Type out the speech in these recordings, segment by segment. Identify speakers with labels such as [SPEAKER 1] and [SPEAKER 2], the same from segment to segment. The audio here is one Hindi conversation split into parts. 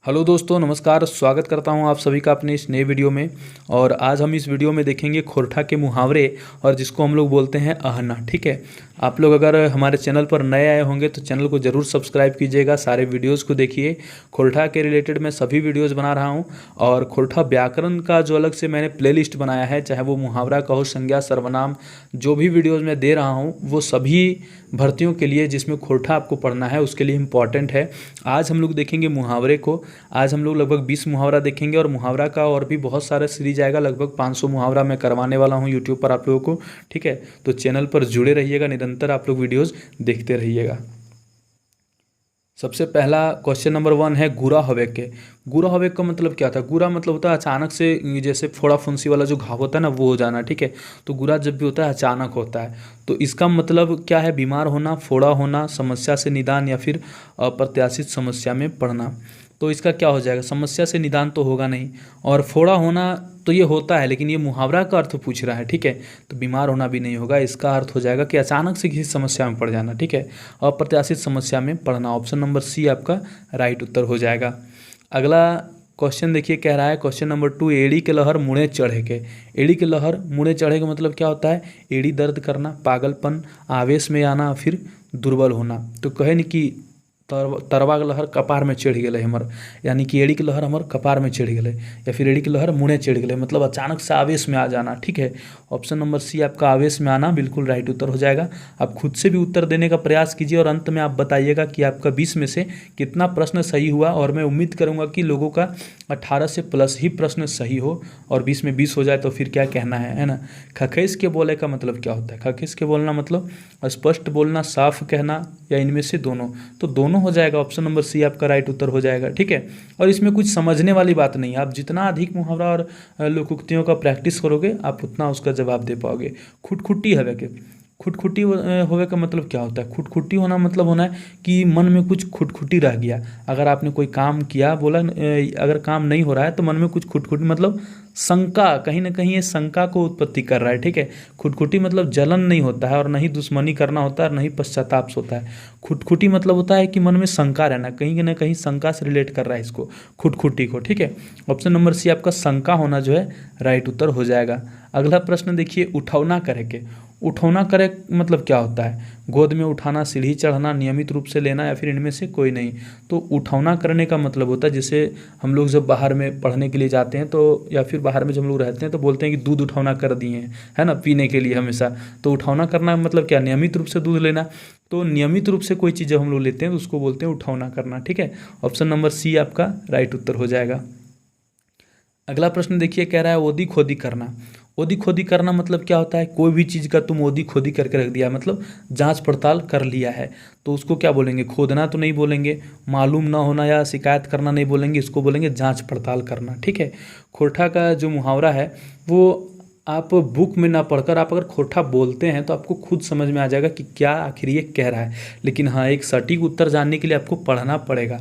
[SPEAKER 1] हेलो दोस्तों, नमस्कार। स्वागत करता हूं आप सभी का अपने इस नए वीडियो में। और आज हम इस वीडियो में देखेंगे खोरठा के मुहावरे और जिसको हम लोग बोलते हैं आहना। ठीक है, आप लोग अगर हमारे चैनल पर नए आए होंगे तो चैनल को ज़रूर सब्सक्राइब कीजिएगा, सारे वीडियोस को देखिए। खोरठा के रिलेटेड मैं सभी वीडियोस बना रहा हूं और खोरठा व्याकरण का जो अलग से मैंने प्लेलिस्ट बनाया है, चाहे वो मुहावरा का हो, संज्ञा, सर्वनाम, जो भी वीडियोज़ मैं दे रहा हूँ वो सभी भर्तियों के लिए जिसमें खोरठा आपको पढ़ना है उसके लिए इम्पॉर्टेंट है। आज हम लोग देखेंगे मुहावरे को। आज हम लोग लगभग 20 मुहावरा देखेंगे और मुहावरा का और भी बहुत सारा सीरीज आएगा। लगभग 500 मुहावरा मैं करवाने वाला हूं यूट्यूब पर आप लोगों को। ठीक है, तो चैनल पर जुड़े रहिएगा, निरंतर आप लोग वीडियोस देखते रहिएगा। सबसे पहला क्वेश्चन नंबर 1 है गुरा हवे के। गुरा हवे का मतलब क्या था? गुरा मतलब होता है अचानक से, जैसे फोड़ा फुंसी वाला जो घाव होता है ना, वो हो जाना। ठीक है, तो गुरा जब भी होता है अचानक होता है। तो इसका मतलब क्या है? बीमार होना, फोड़ा होना, समस्या से निदान या फिर अप्रत्याशित समस्या में पड़ना। तो इसका क्या हो जाएगा? समस्या से निदान तो होगा नहीं, और फोड़ा होना तो ये होता है, लेकिन ये मुहावरा का अर्थ पूछ रहा है। ठीक है, तो बीमार होना भी नहीं होगा। इसका अर्थ हो जाएगा कि अचानक से किसी समस्या में पड़ जाना। ठीक है, अप्रत्याशित समस्या में पड़ना। ऑप्शन नंबर सी आपका राइट उत्तर हो जाएगा। अगला क्वेश्चन देखिए, कह रहा है क्वेश्चन नंबर 2, एड़ी के लहर मुड़े चढ़े के। एड़ी के लहर मुड़े चढ़े का मतलब क्या होता है? एड़ी दर्द करना, पागलपन, आवेश में आना, फिर दुर्बल होना। तो कहे न कि तरवा के लहर कपार में चढ़ गए हमर, यानी कि एड़ी के लहर हमर कपार में चढ़ गए, या फिर एड़ी के लहर मुँहे चढ़ गए, मतलब अचानक से आवेश में आ जाना। ठीक है, ऑप्शन नंबर सी आपका आवेश में आना बिल्कुल राइट उत्तर हो जाएगा। आप खुद से भी उत्तर देने का प्रयास कीजिए और अंत में आप बताइएगा कि आपका 20 में से कितना प्रश्न सही हुआ। और मैं उम्मीद करूँगा कि लोगों का 18 से प्लस ही प्रश्न सही हो, और 20 में 20 हो जाए तो फिर क्या कहना है ना। खखेस के बोले का मतलब क्या होता है? खखेस के बोलना मतलब स्पष्ट बोलना, साफ कहना, या इनमें से दोनों। तो दोनों हो जाएगा। ऑप्शन नंबर सी आपका राइट उत्तर हो जाएगा। ठीक है, और इसमें कुछ समझने वाली बात नहीं है। आप जितना अधिक मुहावरा और लोकोक्तियों का प्रैक्टिस करोगे आप उतना उसका जवाब दे पाओगे। खुटखुटी हवे के। खुटखुटी होवे का मतलब क्या होता है? खुटखुटी होना मतलब होना है कि मन में कुछ खुटखुटी रह गया। अगर आपने कोई काम किया, बोला अगर काम नहीं हो रहा है तो मन में कुछ खुटखुटी मतलब शंका, कहीं ना कहीं ये शंका को उत्पत्ति कर रहा है। ठीक है, खुटखुटी मतलब जलन नहीं होता है और नहीं दुश्मनी करना होता है और नहीं पश्चाताप होता है। खुटखुटी मतलब होता है कि मन में शंका रहना, कहीं ना कहीं शंका से रिलेट कर रहा है इसको, खुटखुटी को। ठीक है, ऑप्शन नंबर सी आपका शंका होना जो है राइट उत्तर हो जाएगा। अगला प्रश्न देखिए, उठौना करे के। उठौना करे मतलब क्या होता है? गोद में उठाना, सीढ़ी चढ़ना, नियमित रूप से लेना, या फिर इनमें से कोई नहीं। तो उठौना करने का मतलब होता है, जैसे हम लोग जब बाहर में पढ़ने के लिए जाते हैं तो, या फिर बाहर में जब हम लोग रहते हैं तो बोलते हैं कि दूध उठौना कर दिए हैं, है ना, पीने के लिए हमेशा। तो उठौना करना मतलब क्या? नियमित रूप से दूध लेना। तो नियमित रूप से कोई चीज़ जब हम लोग लेते हैं तो उसको बोलते हैं उठौना करना। ठीक है, ऑप्शन नंबर सी आपका राइट उत्तर हो जाएगा। अगला प्रश्न देखिए, कह रहा है ओदी खोदी करना। ओदी खोदी करना मतलब क्या होता है? कोई भी चीज़ का तुम ओदी खोदी करके रख दिया, मतलब जांच पड़ताल कर लिया है, तो उसको क्या बोलेंगे? खोदना तो नहीं बोलेंगे, मालूम ना होना या शिकायत करना नहीं बोलेंगे, इसको बोलेंगे जांच पड़ताल करना। ठीक है, खोरठा का जो मुहावरा है वो आप बुक में ना पढ़कर आप अगर खोरठा बोलते हैं तो आपको खुद समझ में आ जाएगा कि क्या आखिर ये कह रहा है। लेकिन हाँ, एक सटीक उत्तर जानने के लिए आपको पढ़ना पड़ेगा।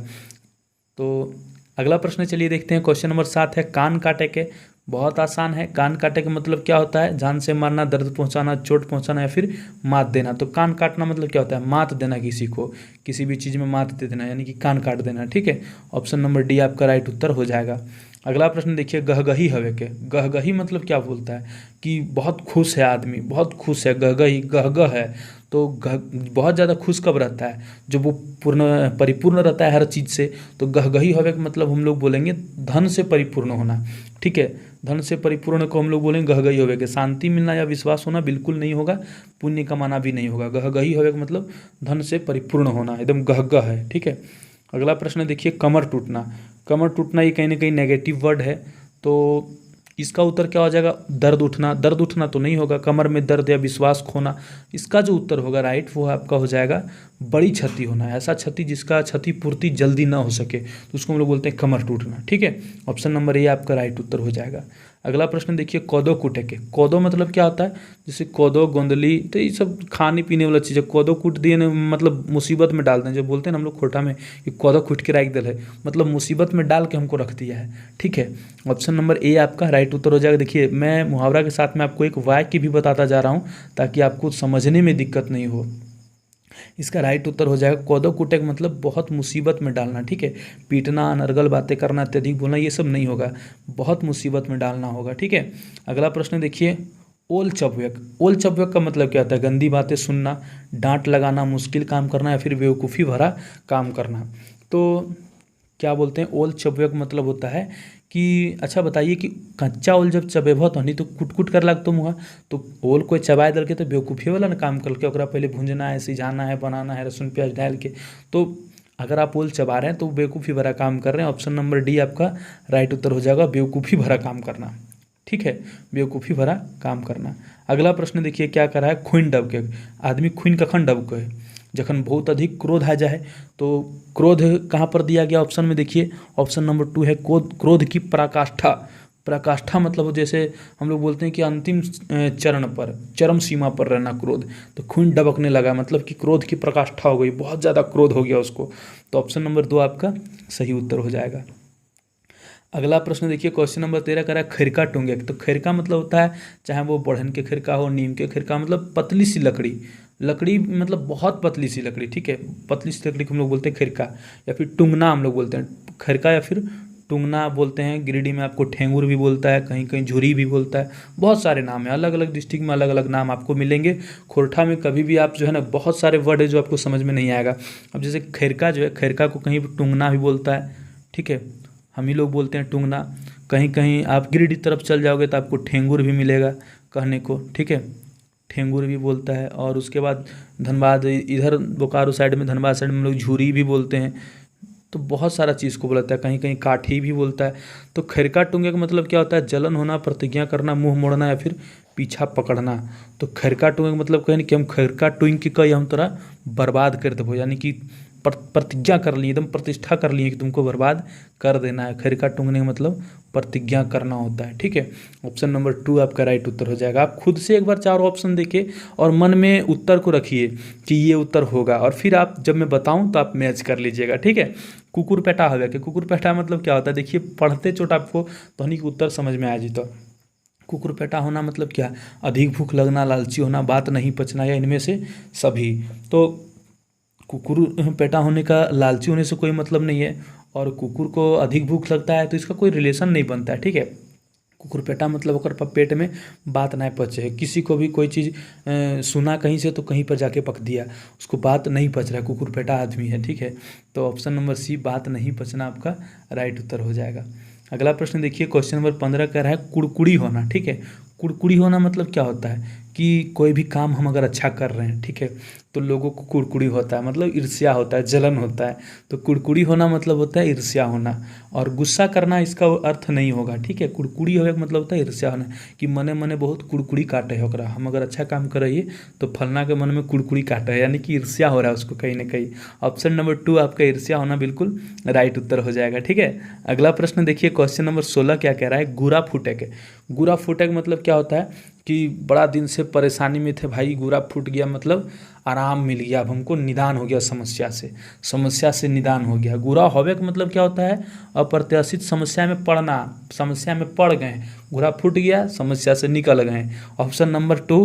[SPEAKER 1] तो अगला प्रश्न चलिए देखते हैं। क्वेश्चन नंबर 7 है कान काटे के। बहुत आसान है। कान काटे का मतलब क्या होता है? जान से मारना, दर्द पहुंचाना, चोट पहुंचाना, या फिर मात देना। तो कान काटना मतलब क्या होता है? मात देना, किसी को किसी भी चीज़ में मात दे देना, यानी कि कान काट देना। ठीक है, ऑप्शन नंबर डी आपका राइट उत्तर हो जाएगा। अगला प्रश्न देखिए, गहगही हवे के। गहगही मतलब क्या बोलता है? कि बहुत खुश है आदमी, बहुत खुश है, गहगही, गहगह है। तो बहुत ज़्यादा खुश कब रहता है? जब वो परिपूर्ण रहता है हर चीज़ से। तो गहगही हवे का मतलब हम लोग बोलेंगे धन से परिपूर्ण होना। ठीक है, धन से परिपूर्ण को हम लोग बोलेंगे गहगही होवे के। शांति मिलना या विश्वास होना बिल्कुल नहीं होगा, पुण्य कमाना भी नहीं होगा। गहगही होवे का मतलब धन से परिपूर्ण होना, एकदम गहगह है। ठीक है, अगला प्रश्न देखिए, कमर टूटना। कमर टूटना ये कहीं ना कहीं नेगेटिव वर्ड है, तो इसका उत्तर क्या हो जाएगा? दर्द उठना। दर्द उठना तो नहीं होगा, कमर में दर्द या विश्वास खोना। इसका जो उत्तर होगा राइट वो आपका हो जाएगा बड़ी क्षति होना। ऐसा क्षति जिसका क्षतिपूर्ति जल्दी ना हो सके तो उसको हम लोग बोलते हैं कमर टूटना। ठीक है, ऑप्शन नंबर ए आपका राइट उत्तर हो जाएगा। अगला प्रश्न देखिए, कोदो कूटे के। कोदो मतलब क्या होता है? जैसे कोदो, गोंदली, तो ये सब खाने पीने वाला चीज़ है। कोदो कूट दिए ना मतलब मुसीबत में डाल दें, जो बोलते हैं ना हम लोग खोटा में कि कोदो कूट के रख दिल है, मतलब मुसीबत में डाल के हमको रख दिया है। ठीक है, ऑप्शन नंबर ए आपका राइट उत्तर हो जाएगा। देखिए, मैं मुहावरा के साथ में आपको एक वाक्य भी बताता जा रहा हूँ ताकि आपको समझने में दिक्कत नहीं हो। इसका राइट उत्तर हो जाएगा कोदो कुटेक, मतलब बहुत मुसीबत में डालना, ठीक है। पीटना, अनर्गल बातें करना, अत्यधिक बोलना, ये सब नहीं होगा, बहुत मुसीबत में डालना होगा, ठीक है। अगला प्रश्न देखिए, ओल चव्यक। ओल चव्यक का मतलब क्या होता है? गंदी बातें सुनना, डांट लगाना, मुश्किल काम करना या फिर बेवकूफ़ी भरा काम करना। तो क्या बोलते हैं? ओल चव्यक मतलब होता है कि अच्छा बताइए कि कच्चा ओल जब चबेबह तो नहीं तो कुट कुट कर लाग तुम हुआ, तो ओल कोई चबाए दल के तो बेवकूफ़ी वाला ना काम करके ओकरा पहले भूंजना है, सिझाना है, बनाना है, लहसुन प्याज डाल के। तो अगर आप ओल चबा रहे हैं तो बेवकूफ़ी भरा काम कर रहे हैं। ऑप्शन नंबर डी आपका राइट उत्तर हो जाएगा, बेवकूफ़ी भरा काम करना, ठीक है, बेवकूफ़ी भरा काम करना। अगला प्रश्न देखिए क्या करा है, खुइन डब के। आदमी खुइन कखन डब के, जखन बहुत अधिक क्रोध आ जाए। तो क्रोध कहाँ पर दिया गया ऑप्शन में? देखिए ऑप्शन नंबर 2 है क्रोध की पराकाष्ठा। पराकाष्ठा मतलब जैसे हम लोग बोलते हैं कि अंतिम चरण पर, चरम सीमा पर रहना क्रोध। तो खून डबकने लगा मतलब कि क्रोध की पराकाष्ठा हो गई, बहुत ज़्यादा क्रोध हो गया उसको। तो ऑप्शन नंबर 2 आपका सही उत्तर हो जाएगा। अगला प्रश्न देखिए, क्वेश्चन नंबर 13 करा खिरका टूंगे। तो खिरका मतलब होता है चाहे वो बढ़न के खिरका हो, नीम के खिरका, मतलब पतली सी लकड़ी, लकड़ी मतलब बहुत पतली सी लकड़ी, ठीक है, पतली सी लकड़ी को हम लोग बोलते हैं खिरका, या फिर टुंगना हम लोग बोलते हैं। खिरका या फिर टुंगना बोलते हैं। गिरिडीह में आपको ठेंगुर भी बोलता है, कहीं कहीं झुरी भी बोलता है, बहुत सारे नाम है, अलग अलग डिस्ट्रिक्ट में अलग अलग नाम आपको मिलेंगे। खोरठा में कभी भी आप जो है ना, बहुत सारे वर्ड है जो आपको समझ में नहीं आएगा। अब जैसे खिरका जो है, खिरका को कहीं टुंगना भी बोलता है, ठीक है, हम ही लोग बोलते हैं टुंगना। कहीं कहीं आप गिरिडीह तरफ चल जाओगे तो आपको ठेंगुर भी मिलेगा कहने को, ठीक है, ठेंगुर भी बोलता है। और उसके बाद धनबाद, इधर बोकारो साइड में, धनबाद साइड में हम लोग झूरी भी बोलते हैं। तो बहुत सारा चीज़ को बोलता है, कहीं कहीं काठी भी बोलता है। तो खिरका टूंगे का मतलब क्या होता है? जलन होना, प्रतिज्ञा करना, मुंह मोड़ना या फिर पीछा पकड़ना। तो खिरका टूंगे का मतलब कहें कि हम खिरका टूंग के कहीं हम तोरा बर्बाद कर देबो, यानी कि प्रतिज्ञा कर ली, एकदम प्रतिष्ठा कर लिए कि तुमको बर्बाद कर देना है। खिरका टूंगने का मतलब प्रतिज्ञा करना होता है, ठीक है। ऑप्शन नंबर 2 आपका राइट उत्तर हो जाएगा। आप खुद से एक बार चारों ऑप्शन देखिए और मन में उत्तर को रखिए कि ये उत्तर होगा, और फिर आप जब मैं बताऊं तो आप मैच कर लीजिएगा, ठीक है। कुकुर पेटा हो गया कि कुकुर पेटा मतलब क्या होता है? देखिए पढ़ते चोट आपको तहनी के उत्तर समझ में आ जी। तो कुकुर पेटा होना मतलब क्या? अधिक भूख लगना, लालची होना, बात नहीं पचना, या इनमें से सभी। तो कुकुर पेटा होने का लालची होने से कोई मतलब नहीं है, और कुकुर को अधिक भूख लगता है तो इसका कोई रिलेशन नहीं बनता है, ठीक है। कुकुर पेटा मतलब ओकर पेट में बात ना पचे। किसी को भी कोई चीज़ सुना कहीं से तो कहीं पर जाके पक दिया, उसको बात नहीं पच रहा है, कुकुर पेटा आदमी है, ठीक है। तो ऑप्शन नंबर सी, बात नहीं पचना, आपका राइट उत्तर हो जाएगा। अगला प्रश्न देखिए, क्वेश्चन नंबर 15 कह रहा है कुड़कुड़ी होना, ठीक है। कुड़कुड़ी होना मतलब क्या होता है? कि कोई भी काम हम अगर अच्छा कर रहे हैं, ठीक है, तो लोगों को कुड़कुड़ी होता है, मतलब ईर्ष्या होता है, जलन होता है। तो कुड़कुड़ी होना मतलब होता है ईर्ष्या होना, और गुस्सा करना इसका अर्थ नहीं होगा, ठीक है। कुड़कुड़ी होने का मतलब होता है ईर्ष्या होना, कि मने मने बहुत कुड़कुड़ी काटे है ओकरा, हम अगर अच्छा काम कर रही है तो फलना के मन में कुड़कुड़ी काटे है, यानी कि ईर्ष्या हो रहा है उसको कहीं ना कहीं। ऑप्शन नंबर 2 आपका ईर्ष्या होना बिल्कुल राइट उत्तर हो जाएगा, ठीक है। अगला प्रश्न देखिए, क्वेश्चन नंबर 16 क्या कह रहा है? गुरा फूटे के। गुरा फूटे का मतलब क्या होता है? कि बड़ा दिन से परेशानी में थे भाई, गुरा फूट गया मतलब आराम मिल गया, अब हमको निदान हो गया समस्या से, समस्या से निदान हो गया। गुरा होवे का मतलब क्या होता है? अप्रत्याशित समस्या में पड़ना, समस्या में पड़ गए, गुरा फूट गया, समस्या से निकल गए। ऑप्शन नंबर 2,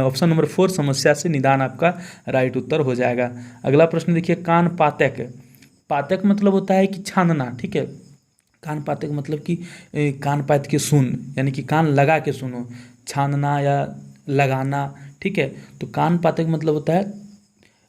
[SPEAKER 1] ऑप्शन नंबर 4 समस्या से निदान आपका राइट उत्तर हो जाएगा। अगला प्रश्न देखिए, कान पातक। पातक मतलब होता है कि छानना, ठीक है। कान पाते का मतलब कि कान पात के सुन, यानी कि कान लगा के सुनो, छानना या लगाना, ठीक है। तो कान पाते का मतलब होता है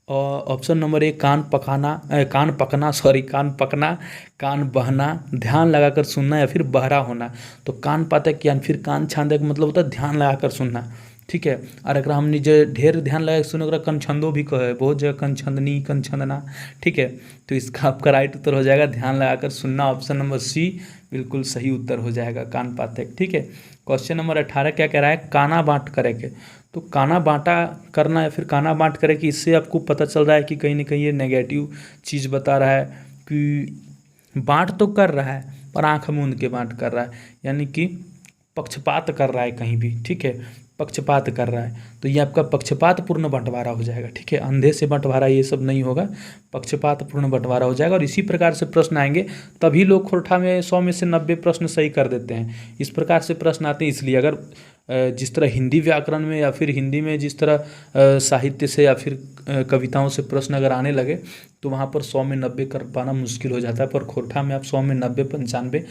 [SPEAKER 1] ऑप्शन नंबर 1 कान पकाना, कान पकना, सॉरी कान पकना, कान बहना, ध्यान लगाकर सुनना या फिर बहरा होना। तो कान पातक या फिर कान छानने का मतलब होता है ध्यान लगाकर सुनना, ठीक है। और अगर हम निजे ढेर ध्यान लगा सुने ओकरा कंछंदो भी कहे, बहुत जगह कंछंदनी, कंछंदना, ठीक है। तो इसका आपका राइट उत्तर हो जाएगा ध्यान लगाकर सुनना। ऑप्शन नंबर सी बिल्कुल सही उत्तर हो जाएगा, कान पातक, ठीक है। क्वेश्चन नंबर 18 क्या कह रहा है? काना बाँट करे के। तो काना बाँटा करना या फिर काना बाँट करे कि इससे आपको पता चल रहा है कि कहीं ना कहीं ये नेगेटिव चीज़ बता रहा है कि बाँट तो कर रहा है पर आँख मूंद के बाँट कर रहा है, यानी कि पक्षपात कर रहा है कहीं भी, ठीक है, पक्षपात कर रहा है। तो ये आपका पक्षपातपूर्ण बंटवारा हो जाएगा, ठीक है। अंधे से बंटवारा ये सब नहीं होगा, पक्षपातपूर्ण बंटवारा हो जाएगा। और इसी प्रकार से प्रश्न आएंगे तभी लोग खोरठा में 100 में से 90 प्रश्न सही कर देते हैं। इस प्रकार से प्रश्न आते हैं, इसलिए अगर जिस तरह हिंदी व्याकरण में या फिर हिंदी में जिस तरह साहित्य से या फिर कविताओं से प्रश्न अगर आने लगे तो वहाँ पर 100 में 90 कर पाना मुश्किल हो जाता है। पर खोरठा में आप 100 में 90-95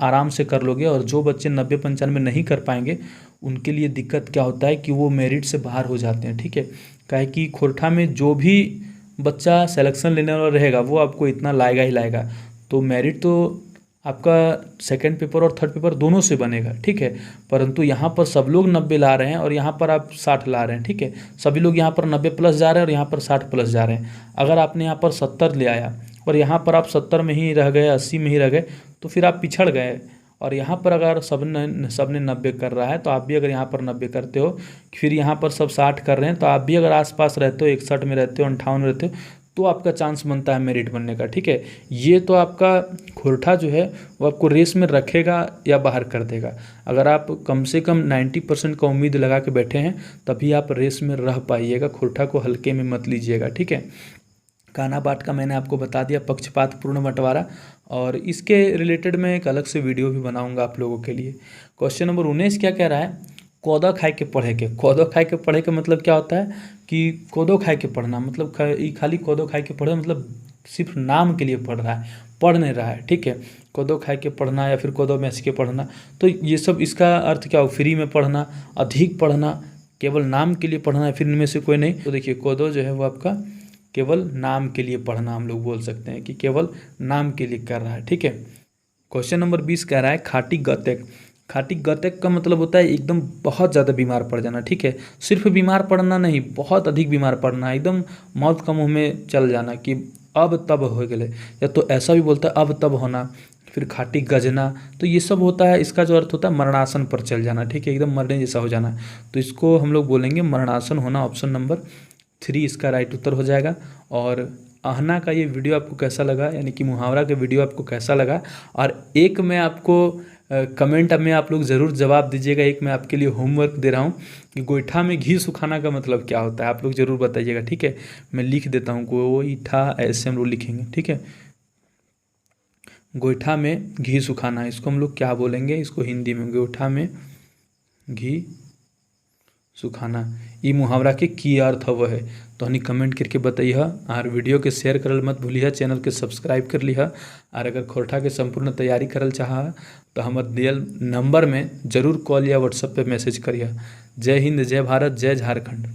[SPEAKER 1] आराम से कर लोगे। और जो बच्चे 90-95 नहीं कर पाएंगे उनके लिए दिक्कत क्या होता है कि वो मेरिट से बाहर हो जाते हैं, ठीक है। काहे कि खोरठा में जो भी बच्चा सिलेक्शन लेने वाला रहेगा वो आपको इतना लाएगा ही लाएगा। तो मेरिट तो आपका सेकंड पेपर और थर्ड पेपर दोनों से बनेगा, ठीक है। परंतु यहाँ पर सब लोग 90 ला रहे हैं और यहाँ पर आप 60 ला रहे हैं, ठीक है। सभी लोग यहाँ पर 90 प्लस जा रहे हैं और यहाँ पर 60 प्लस जा रहे हैं। अगर आपने यहाँ पर 70 ले आया और यहाँ पर आप 70 में ही रह गए, 80 में ही रह गए, तो फिर आप पिछड़ गए। और यहाँ पर अगर सबने 90 कर रहा है तो आप भी अगर यहाँ पर 90 करते हो, फिर यहाँ पर सब 60 कर रहे हैं, तो आप भी अगर आसपास रहते हो, 61 में रहते हो, 58 में रहते हो, तो आपका चांस बनता है मेरिट बनने का, ठीक है। ये तो आपका खोरठा जो है वो आपको रेस में रखेगा या बाहर कर देगा। अगर आप कम से कम 90% का उम्मीद लगा के बैठे हैं तभी आप रेस में रह पाइएगा। खोरठा को हल्के में मत लीजिएगा, ठीक है। काना बाट का मैंने आपको बता दिया, पक्षपात पूर्ण बंटवारा, और इसके रिलेटेड मैं एक अलग से वीडियो भी बनाऊंगा आप लोगों के लिए। क्वेश्चन नंबर 19 क्या कह रहा है? कोदो खाए के पढ़े के। कोदो खाए के पढ़े के मतलब क्या होता है कि कोदो खाए के पढ़ना, मतलब खाली कोदो खाए के पढ़े मतलब सिर्फ नाम के लिए पढ़ रहा है, पढ़ नहीं रहा है, ठीक है। कोदो खाए के पढ़ना या फिर कोदो मैस के पढ़ना, तो ये सब इसका अर्थ क्या हो? फ्री में पढ़ना, अधिक पढ़ना, केवल नाम के लिए पढ़ना, फिर इनमें से कोई नहीं। तो देखिए कोदो जो है वो आपका केवल नाम के लिए पढ़ना, हम लोग बोल सकते हैं कि केवल नाम के लिए कर रहा है, ठीक है। क्वेश्चन नंबर 20 कह रहा है खाटी गतेक। खाटी गतेक का मतलब होता है एकदम बहुत ज़्यादा बीमार पड़ जाना, ठीक है। सिर्फ बीमार पड़ना नहीं, बहुत अधिक बीमार पड़ना, एकदम मौत का मुँह में चल जाना कि अब तब हो गए। या तो ऐसा भी बोलता है अब तब होना। फिर खाटी गजना, तो ये सब होता है, इसका जो अर्थ होता है मरणासन पर चल जाना, ठीक है, एकदम मरने जैसा हो जाना। तो इसको हम लोग बोलेंगे मरणासन होना। ऑप्शन नंबर 3 इसका राइट उत्तर हो जाएगा। और आहना का ये वीडियो आपको कैसा लगा, यानी कि मुहावरा का वीडियो आपको कैसा लगा? और एक मैं आपको कमेंट में आप लोग ज़रूर जवाब दीजिएगा। एक मैं आपके लिए होमवर्क दे रहा हूँ कि गोईठा में घी सुखाना का मतलब क्या होता है, आप लोग ज़रूर बताइएगा, ठीक है। मैं लिख देता हूँ, गोईठा ऐसे हम लोग लिखेंगे, ठीक है। गोईठा में घी सुखाना, इसको हम लोग क्या बोलेंगे? इसको हिंदी में गोईठा में घी सुखाना। ये मुहावरा के की अर्थ वो है, तो हनी कमेंट करके बताइए। और वीडियो के शेयर करल मत भूलिए, चैनल के सब्सक्राइब कर लिहा। और अगर खोरठा के संपूर्ण तैयारी करल चाहा तो हमारे दियल नंबर में ज़रूर कॉल या व्हाट्सएप पे मैसेज करिए। जय हिंद, जय भारत, जय झारखंड।